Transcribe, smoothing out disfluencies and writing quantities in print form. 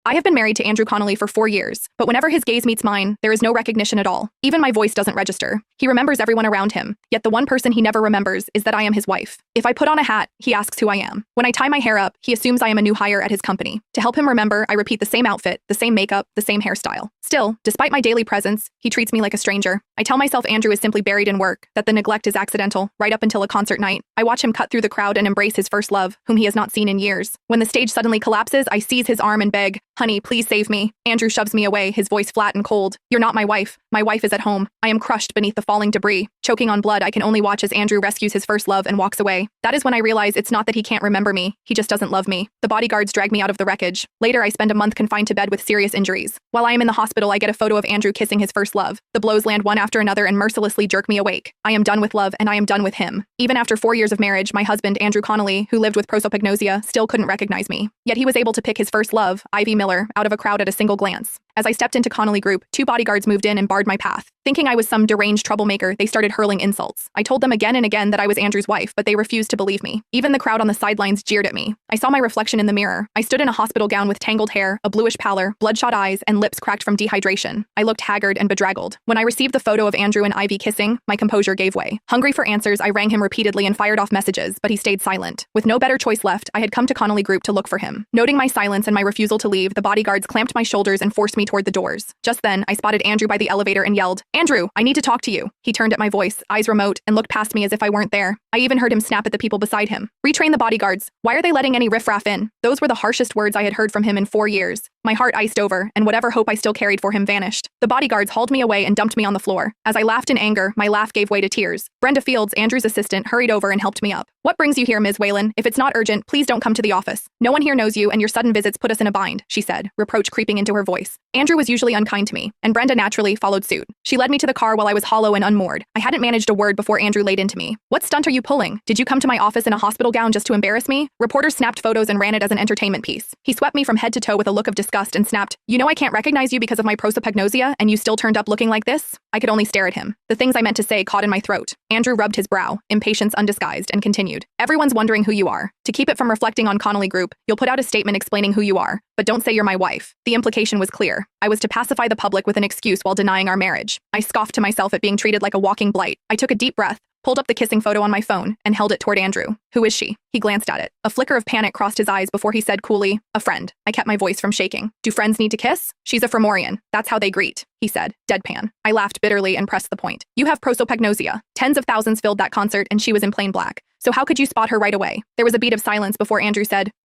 I have been married to Andrew Connolly for 4 years, but whenever his gaze meets mine, there is no recognition at all. Even my voice doesn't register. He remembers everyone around him, yet the one person he never remembers is that I am his wife. If I put on a hat, he asks who I am. When I tie my hair up, he assumes I am a new hire at his company. To help him remember, I repeat the same outfit, the same makeup, the same hairstyle. Still, despite my daily presence, he treats me like a stranger. I tell myself Andrew is simply buried in work, that the neglect is accidental, right up until a concert night. I watch him cut through the crowd and embrace his first love, whom he has not seen in years. When the stage suddenly collapses, I seize his arm and beg, "Honey, please save me." Andrew shoves me away, his voice flat and cold. "You're not my wife. My wife is at home." I am crushed beneath the falling debris. Choking on blood, I can only watch as Andrew rescues his first love and walks away. That is when I realize it's not that he can't remember me, he just doesn't love me. The bodyguards drag me out of the wreckage. Later, I spend a month confined to bed with serious injuries. While I am in the hospital, I get a photo of Andrew kissing his first love. The blows land one after another and mercilessly jerk me awake. I am done with love, and I am done with him. Even after 4 years of marriage, my husband, Andrew Connolly, who lived with prosopagnosia, still couldn't recognize me. Yet he was able to pick his first love, Ivy Miller, out of a crowd at a single glance. As I stepped into Connolly Group, 2 bodyguards moved in and barred my path. Thinking I was some deranged troublemaker, they started hurling insults. I told them again and again that I was Andrew's wife, but they refused to believe me. Even the crowd on the sidelines jeered at me. I saw my reflection in the mirror. I stood in a hospital gown with tangled hair, a bluish pallor, bloodshot eyes, and lips cracked from dehydration. I looked haggard and bedraggled. When I received the photo of Andrew and Ivy kissing, my composure gave way. Hungry for answers, I rang him repeatedly and fired off messages, but he stayed silent. With no better choice left, I had come to Connolly Group to look for him. Noting my silence and my refusal to leave, the bodyguards clamped my shoulders and forced me toward the doors. Just then, I spotted Andrew by the elevator and yelled, "Andrew, I need to talk to you." He turned at my voice, eyes remote, and looked past me as if I weren't there. I even heard him snap at the people beside him. "Retrain the bodyguards. Why are they letting any riffraff in?" Those were the harshest words I had heard from him in 4 years. My heart iced over, and whatever hope I still carried for him vanished. The bodyguards hauled me away and dumped me on the floor. As I laughed in anger, my laugh gave way to tears. Brenda Fields, Andrew's assistant, hurried over and helped me up. "What brings you here, Ms. Whalen? If it's not urgent, please don't come to the office. No one here knows you, and your sudden visits put us in a bind," she said, reproach creeping into her voice. Andrew was usually unkind to me, and Brenda naturally followed suit. She led me to the car while I was hollow and unmoored. I hadn't managed a word before Andrew laid into me. "What stunt are you pulling? Did you come to my office in a hospital gown just to embarrass me?" Reporters snapped photos and ran it as an entertainment piece. He swept me from head to toe with a look of disgust and snapped, "You know I can't recognize you because of my prosopagnosia, and you still turned up looking like this?" I could only stare at him. The things I meant to say caught in my throat. Andrew rubbed his brow, impatience undisguised, and continued, "Everyone's wondering who you are. To keep it from reflecting on Connolly Group, you'll put out a statement explaining who you are, but don't say you're my wife." The implication was clear. I was to pacify the public with an excuse while denying our marriage. I scoffed to myself at being treated like a walking blight. I took a deep breath, pulled up the kissing photo on my phone, and held it toward Andrew. "Who is she?" He glanced at it. A flicker of panic crossed his eyes before he said coolly, "A friend." I kept my voice from shaking. "Do friends need to kiss?" "She's a Fomorian. That's how they greet," he said, deadpan. I laughed bitterly and pressed the point. "You have prosopagnosia. Tens of thousands filled that concert, and she was in plain black. So how could you spot her right away?" There was a beat of silence before Andrew said,